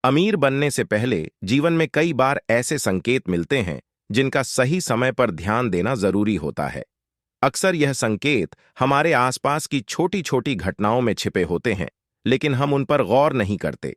अमीर बनने से पहले जीवन में कई बार ऐसे संकेत मिलते हैं जिनका सही समय पर ध्यान देना जरूरी होता है। अक्सर यह संकेत हमारे आसपास की छोटी छोटी घटनाओं में छिपे होते हैं, लेकिन हम उन पर गौर नहीं करते।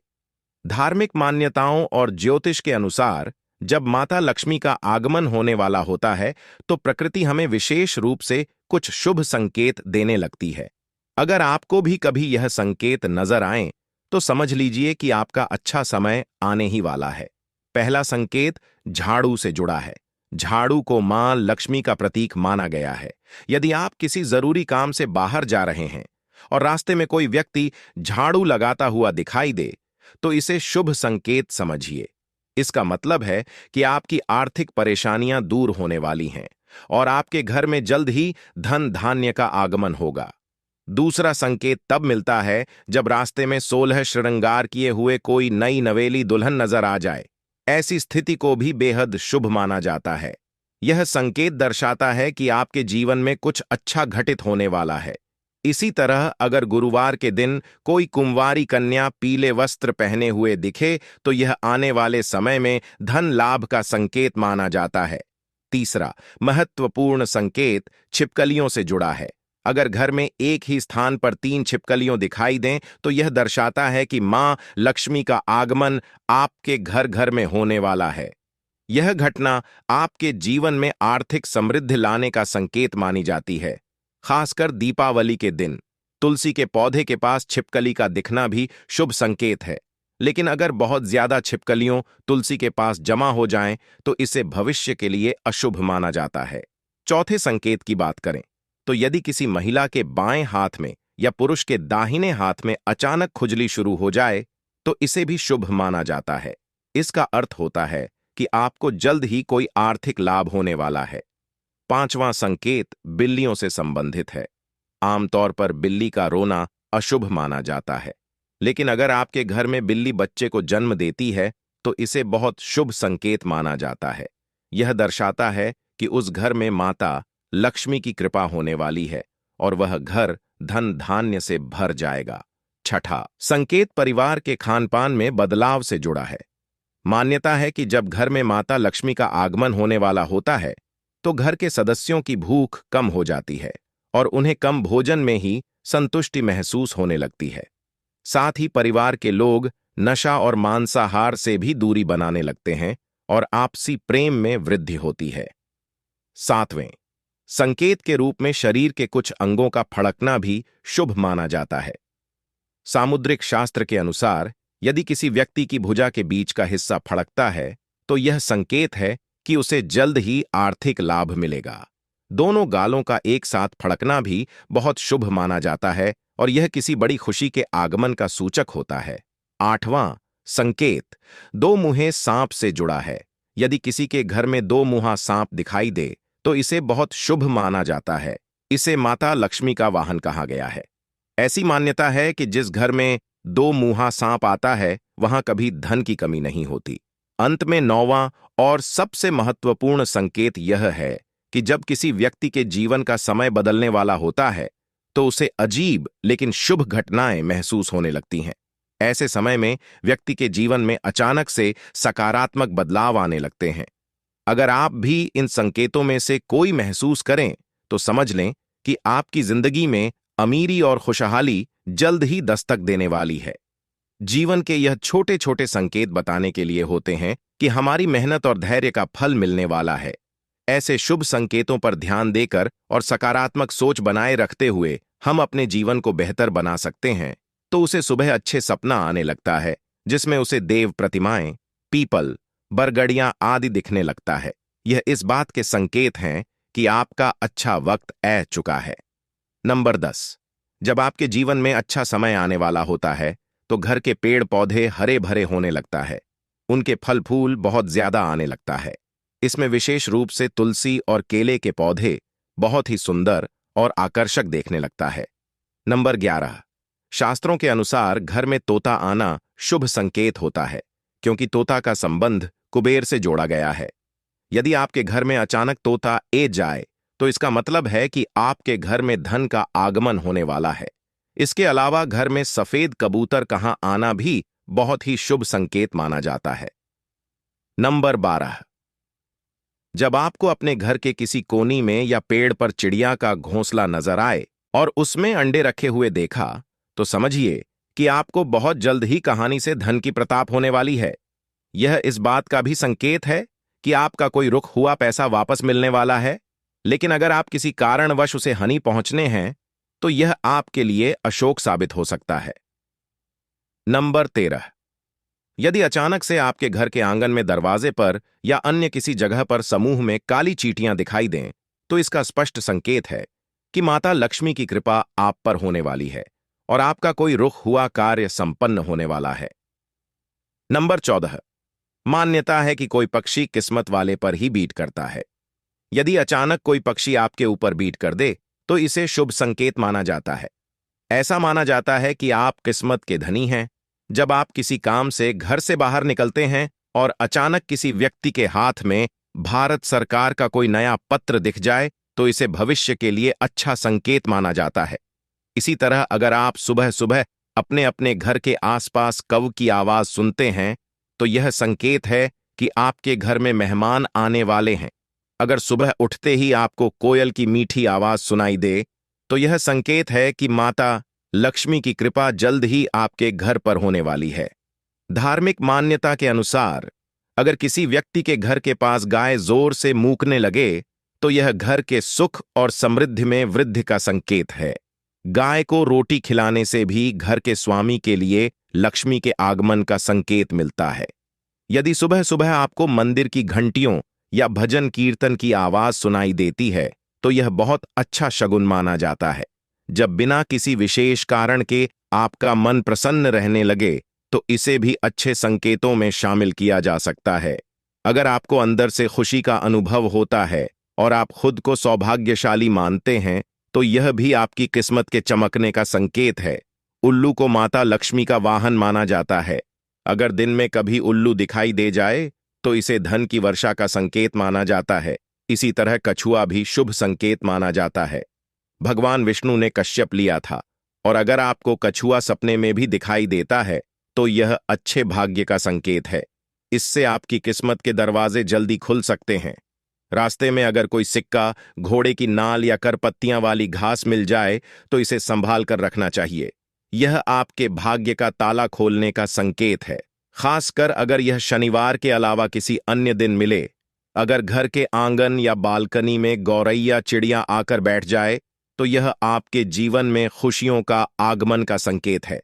धार्मिक मान्यताओं और ज्योतिष के अनुसार जब माता लक्ष्मी का आगमन होने वाला होता है, तो प्रकृति हमें विशेष रूप से कुछ शुभ संकेत देने लगती है। अगर आपको भी कभी यह संकेत नजर आए, तो समझ लीजिए कि आपका अच्छा समय आने ही वाला है। पहला संकेत झाड़ू से जुड़ा है। झाड़ू को मां लक्ष्मी का प्रतीक माना गया है। यदि आप किसी जरूरी काम से बाहर जा रहे हैं और रास्ते में कोई व्यक्ति झाड़ू लगाता हुआ दिखाई दे, तो इसे शुभ संकेत समझिए। इसका मतलब है कि आपकी आर्थिक परेशानियां दूर होने वाली हैं और आपके घर में जल्द ही धन धान्य का आगमन होगा। दूसरा संकेत तब मिलता है जब रास्ते में 16 श्रृंगार किए हुए कोई नई नवेली दुल्हन नजर आ जाए। ऐसी स्थिति को भी बेहद शुभ माना जाता है। यह संकेत दर्शाता है कि आपके जीवन में कुछ अच्छा घटित होने वाला है। इसी तरह अगर गुरुवार के दिन कोई कुंवारी कन्या पीले वस्त्र पहने हुए दिखे, तो यह आने वाले समय में धन लाभ का संकेत माना जाता है। तीसरा महत्वपूर्ण संकेत छिपकलियों से जुड़ा है। अगर घर में एक ही स्थान पर 3 छिपकलियों दिखाई दें, तो यह दर्शाता है कि मां लक्ष्मी का आगमन आपके घर घर में होने वाला है। यह घटना आपके जीवन में आर्थिक समृद्धि लाने का संकेत मानी जाती है। खासकर दीपावली के दिन तुलसी के पौधे के पास छिपकली का दिखना भी शुभ संकेत है। लेकिन अगर बहुत ज्यादा छिपकलियों तुलसी के पास जमा हो जाएं, तो इसे भविष्य के लिए अशुभ माना जाता है। चौथे संकेत की बात करें तो यदि किसी महिला के बाएं हाथ में या पुरुष के दाहिने हाथ में अचानक खुजली शुरू हो जाए, तो इसे भी शुभ माना जाता है। इसका अर्थ होता है कि आपको जल्द ही कोई आर्थिक लाभ होने वाला है। पांचवां संकेत बिल्लियों से संबंधित है। आमतौर पर बिल्ली का रोना अशुभ माना जाता है, लेकिन अगर आपके घर में बिल्ली बच्चे को जन्म देती है, तो इसे बहुत शुभ संकेत माना जाता है। यह दर्शाता है कि उस घर में माता लक्ष्मी की कृपा होने वाली है और वह घर धन धान्य से भर जाएगा। छठा संकेत परिवार के खानपान में बदलाव से जुड़ा है। मान्यता है कि जब घर में माता लक्ष्मी का आगमन होने वाला होता है, तो घर के सदस्यों की भूख कम हो जाती है और उन्हें कम भोजन में ही संतुष्टि महसूस होने लगती है। साथ ही परिवार के लोग नशा और मांसाहार से भी दूरी बनाने लगते हैं और आपसी प्रेम में वृद्धि होती है। सातवें संकेत के रूप में शरीर के कुछ अंगों का फड़कना भी शुभ माना जाता है। सामुद्रिक शास्त्र के अनुसार यदि किसी व्यक्ति की भुजा के बीच का हिस्सा फड़कता है, तो यह संकेत है कि उसे जल्द ही आर्थिक लाभ मिलेगा। दोनों गालों का एक साथ फड़कना भी बहुत शुभ माना जाता है और यह किसी बड़ी खुशी के आगमन का सूचक होता है। आठवां संकेत दो मुँहे सांप से जुड़ा है। यदि किसी के घर में दो मुँहा सांप दिखाई दे, तो इसे बहुत शुभ माना जाता है। इसे माता लक्ष्मी का वाहन कहा गया है। ऐसी मान्यता है कि जिस घर में दो मुँहा सांप आता है, वहां कभी धन की कमी नहीं होती। अंत में नौवां और सबसे महत्वपूर्ण संकेत यह है कि जब किसी व्यक्ति के जीवन का समय बदलने वाला होता है, तो उसे अजीब लेकिन शुभ घटनाएं महसूस होने लगती हैं। ऐसे समय में व्यक्ति के जीवन में अचानक से सकारात्मक बदलाव आने लगते हैं। अगर आप भी इन संकेतों में से कोई महसूस करें, तो समझ लें कि आपकी जिंदगी में अमीरी और खुशहाली जल्द ही दस्तक देने वाली है। जीवन के यह छोटे छोटे संकेत बताने के लिए होते हैं कि हमारी मेहनत और धैर्य का फल मिलने वाला है। ऐसे शुभ संकेतों पर ध्यान देकर और सकारात्मक सोच बनाए रखते हुए हम अपने जीवन को बेहतर बना सकते हैं। तो उसे सुबह अच्छे सपना आने लगता है, जिसमें उसे देव प्रतिमाएं, पीपल, बरगड़ियां आदि दिखने लगता है। यह इस बात के संकेत हैं कि आपका अच्छा वक्त आ चुका है। नंबर 10, जब आपके जीवन में अच्छा समय आने वाला होता है, तो घर के पेड़ पौधे हरे भरे होने लगता है। उनके फल फूल बहुत ज्यादा आने लगता है। इसमें विशेष रूप से तुलसी और केले के पौधे बहुत ही सुंदर और आकर्षक देखने लगता है। नंबर 11, शास्त्रों के अनुसार घर में तोता आना शुभ संकेत होता है, क्योंकि तोता का संबंध कुबेर से जोड़ा गया है। यदि आपके घर में अचानक तोता ए जाए, तो इसका मतलब है कि आपके घर में धन का आगमन होने वाला है। इसके अलावा घर में सफेद कबूतर कहाँ आना भी बहुत ही शुभ संकेत माना जाता है। नंबर 12। जब आपको अपने घर के किसी कोनी में या पेड़ पर चिड़िया का घोंसला नजर आए और उसमें अंडे रखे हुए देखा, तो समझिए कि आपको बहुत जल्द ही कहानी से धन की प्रताप होने वाली है। यह इस बात का भी संकेत है कि आपका कोई रुक हुआ पैसा वापस मिलने वाला है, लेकिन अगर आप किसी कारणवश उसे हानि पहुंचने हैं, तो यह आपके लिए अशोक साबित हो सकता है। नंबर 13। यदि अचानक से आपके घर के आंगन में दरवाजे पर या अन्य किसी जगह पर समूह में काली चींटियां दिखाई दें, तो इसका स्पष्ट संकेत है कि माता लक्ष्मी की कृपा आप पर होने वाली है और आपका कोई रुक हुआ कार्य संपन्न होने वाला है। नंबर 14। मान्यता है कि कोई पक्षी किस्मत वाले पर ही बीट करता है। यदि अचानक कोई पक्षी आपके ऊपर बीट कर दे, तो इसे शुभ संकेत माना जाता है। ऐसा माना जाता है कि आप किस्मत के धनी हैं। जब आप किसी काम से घर से बाहर निकलते हैं और अचानक किसी व्यक्ति के हाथ में भारत सरकार का कोई नया पत्र दिख जाए, तो इसे भविष्य के लिए अच्छा संकेत माना जाता है। इसी तरह अगर आप सुबह सुबह अपने अपने घर के आसपास कौ की आवाज सुनते हैं, तो यह संकेत है कि आपके घर में मेहमान आने वाले हैं। अगर सुबह उठते ही आपको कोयल की मीठी आवाज सुनाई दे, तो यह संकेत है कि माता लक्ष्मी की कृपा जल्द ही आपके घर पर होने वाली है। धार्मिक मान्यता के अनुसार अगर किसी व्यक्ति के घर के पास गाय जोर से मूकने लगे, तो यह घर के सुख और समृद्धि में वृद्धि का संकेत है। गाय को रोटी खिलाने से भी घर के स्वामी के लिए लक्ष्मी के आगमन का संकेत मिलता है। यदि सुबह सुबह आपको मंदिर की घंटियों या भजन कीर्तन की आवाज सुनाई देती है, तो यह बहुत अच्छा शगुन माना जाता है। जब बिना किसी विशेष कारण के आपका मन प्रसन्न रहने लगे, तो इसे भी अच्छे संकेतों में शामिल किया जा सकता है। अगर आपको अंदर से खुशी का अनुभव होता है और आप खुद को सौभाग्यशाली मानते हैं, तो यह भी आपकी किस्मत के चमकने का संकेत है। उल्लू को माता लक्ष्मी का वाहन माना जाता है। अगर दिन में कभी उल्लू दिखाई दे जाए, तो इसे धन की वर्षा का संकेत माना जाता है। इसी तरह कछुआ भी शुभ संकेत माना जाता है। भगवान विष्णु ने कश्यप लिया था, और अगर आपको कछुआ सपने में भी दिखाई देता है, तो यह अच्छे भाग्य का संकेत है। इससे आपकी किस्मत के दरवाजे जल्दी खुल सकते हैं। रास्ते में अगर कोई सिक्का, घोड़े की नाल या करपत्तियां वाली घास मिल जाए, तो इसे संभाल कर रखना चाहिए। यह आपके भाग्य का ताला खोलने का संकेत है, खासकर अगर यह शनिवार के अलावा किसी अन्य दिन मिले। अगर घर के आंगन या बालकनी में गौरैया चिड़िया आकर बैठ जाए, तो यह आपके जीवन में खुशियों का आगमन का संकेत है।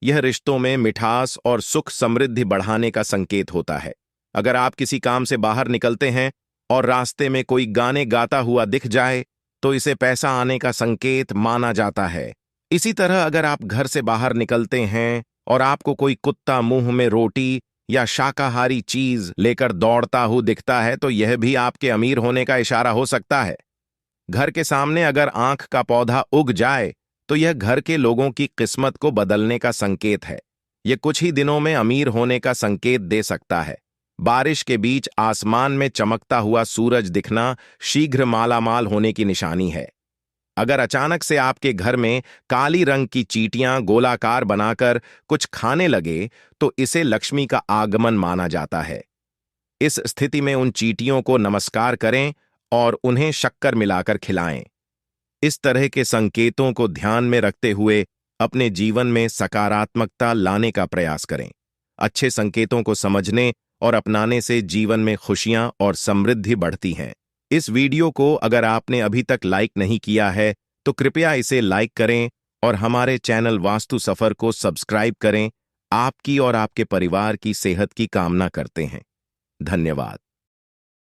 यह रिश्तों में मिठास और सुख समृद्धि बढ़ाने का संकेत होता है। अगर आप किसी काम से बाहर निकलते हैं और रास्ते में कोई गाने गाता हुआ दिख जाए, तो इसे पैसा आने का संकेत माना जाता है। इसी तरह अगर आप घर से बाहर निकलते हैं और आपको कोई कुत्ता मुंह में रोटी या शाकाहारी चीज लेकर दौड़ता हुआ दिखता है, तो यह भी आपके अमीर होने का इशारा हो सकता है। घर के सामने अगर आंख का पौधा उग जाए, तो यह घर के लोगों की किस्मत को बदलने का संकेत है। यह कुछ ही दिनों में अमीर होने का संकेत दे सकता है। बारिश के बीच आसमान में चमकता हुआ सूरज दिखना शीघ्र मालामाल होने की निशानी है। अगर अचानक से आपके घर में काली रंग की चींटियां गोलाकार बनाकर कुछ खाने लगे, तो इसे लक्ष्मी का आगमन माना जाता है। इस स्थिति में उन चींटियों को नमस्कार करें और उन्हें शक्कर मिलाकर खिलाएं। इस तरह के संकेतों को ध्यान में रखते हुए अपने जीवन में सकारात्मकता लाने का प्रयास करें। अच्छे संकेतों को समझने और अपनाने से जीवन में खुशियां और समृद्धि बढ़ती हैं। इस वीडियो को अगर आपने अभी तक लाइक नहीं किया है, तो कृपया इसे लाइक करें और हमारे चैनल वास्तु सफर को सब्सक्राइब करें। आपकी और आपके परिवार की सेहत की कामना करते हैं। धन्यवाद।